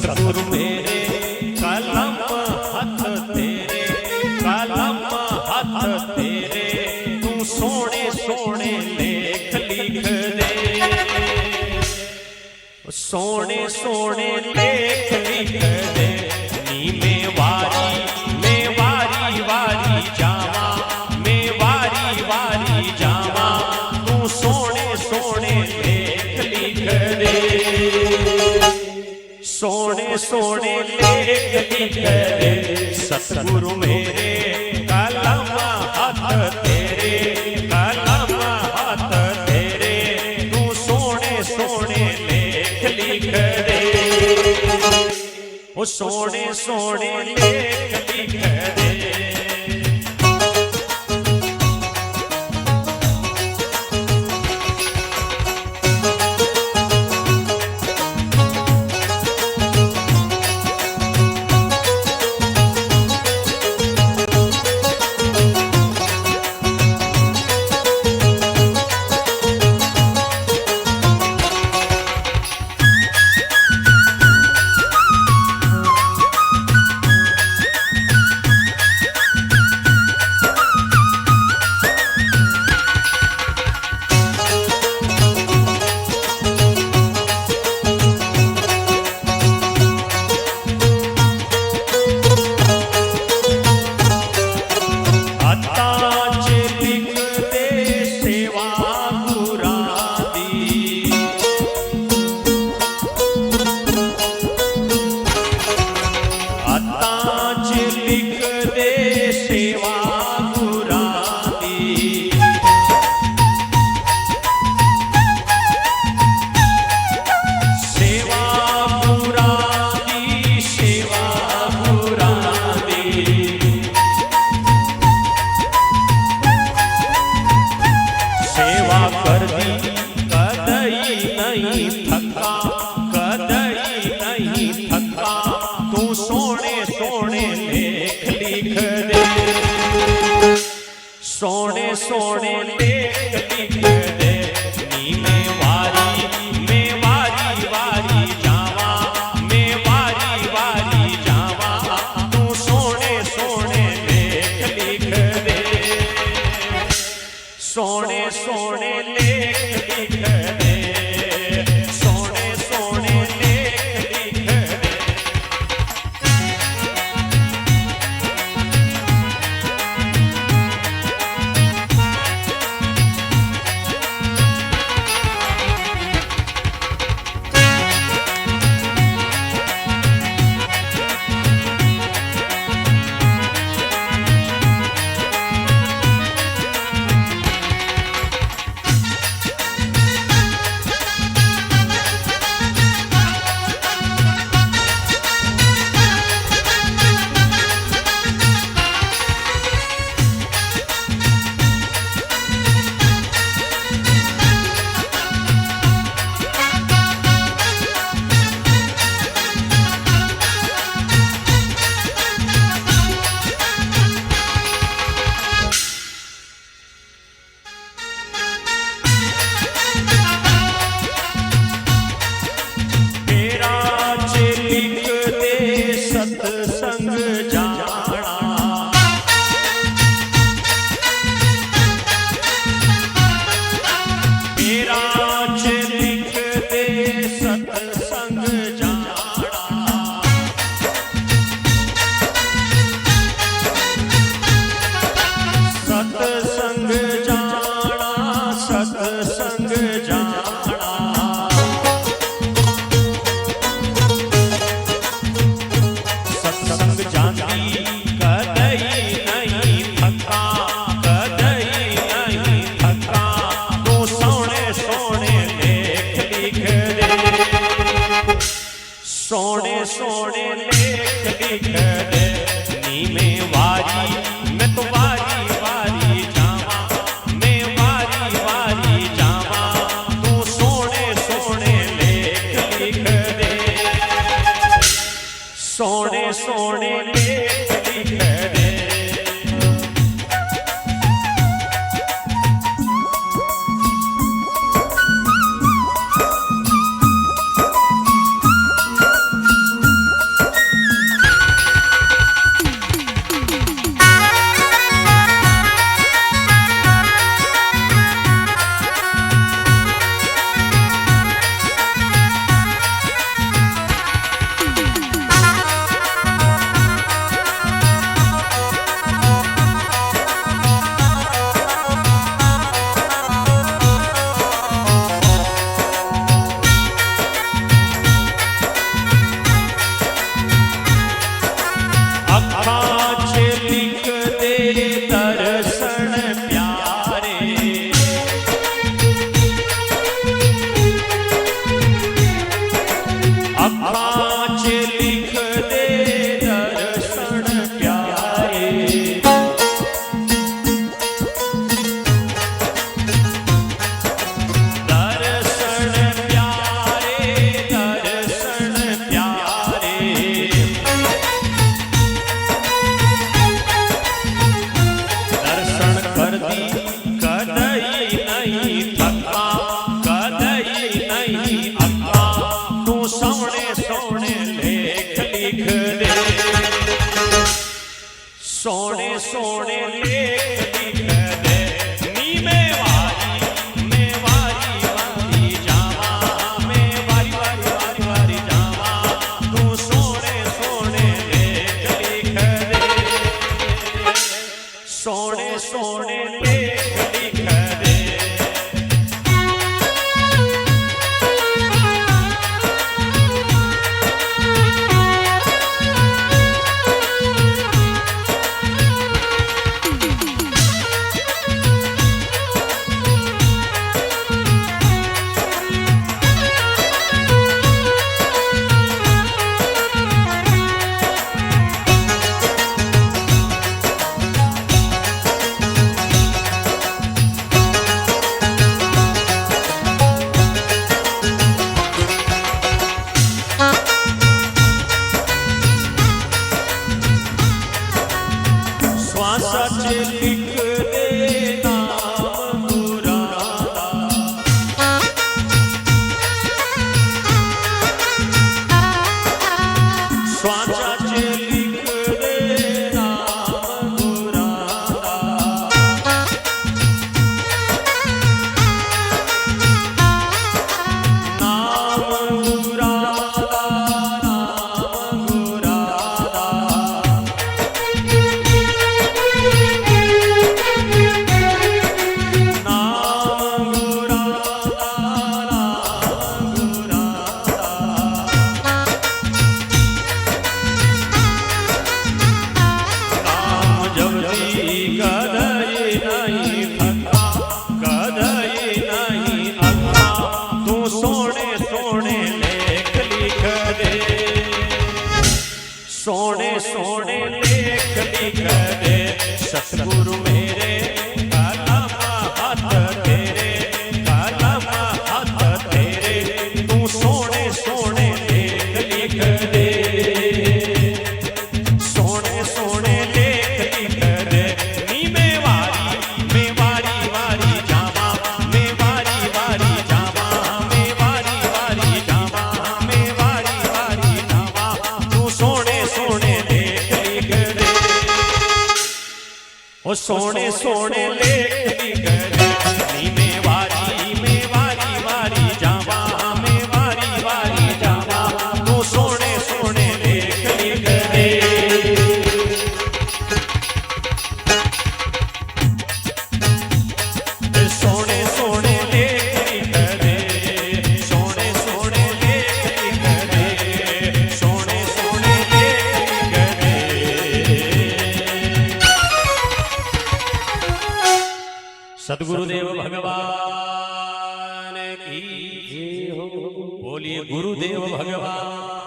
सतगुरु मेरे कलम हथ तेरे, कलम हथ तेरे, तू सोने सोने लेख लिख दे, सोने सोने लेख लिख दे। नी में वारी वारी जावा, मैं वारी वारी जावा, तू सोने सोने लेख लिख दे, सोने सोने लेख लिख दे। सतगुरु मेरे कलम हाथ तेरे, कलम हाथ तेरे, तू सोने सोने लेख लिख दे, ओ सोने सोने लेख लिख दे। सोने सोने लेख लिख दे। नी में वारी वारी जावा, मैं वारी वारी जावा, तू सोने सोने लेख लिख दे, सोने सोने लेख लिख दे, सोने सोने लेख लिख दे। सत्संग जाना, मेरा लिख दे सत्संग जाना, सत्संग जाना, सत्संग जाना। सोने सोने लेख लिख दे। नी में मैं तो वारी वारी जावा, मैं वारी वारी जावा, तू सोने सोने लेख लिख दे, सोने सोने लेख लिख दे। सोने सोने लेख लिख दे नी मैं वारी वारी जावा मैं वारी वारी वारी वारी जावा तू सोने सोने लेख लिख दे सोने सोने लेख लिख दे श्वासाचे लिख दे नाम मुरादा श्वासाचे लिख दे नाम मुरादा नाम मुरादा नाम मुरादा सोने सोने लेख लिख दे सतगुरु मेरे कलम हाथ तेरे कलम हाथ तेरे तू सोने सोने लेख लिख दे सोने सोने लेख लिख दे नी मैं वारी वारी जावा मैं वारी वारी जावा मैं वारी वारी जावा मैं वारी वारी जावा तू सोने सोने लेख लिख दे ओ सोने सोने लेख लिख दे नी मैं वारी वारी जावा मैं वारी वारी जावा तू सोने सोने लेख लिख दे सोने सोने लेख लिख दे सोने सोने लेख लिख दे सोने सोने लेख लिख दे सद्गुरुदेव भगवान की जय हो। बोलिए गुरुदेव भगवान।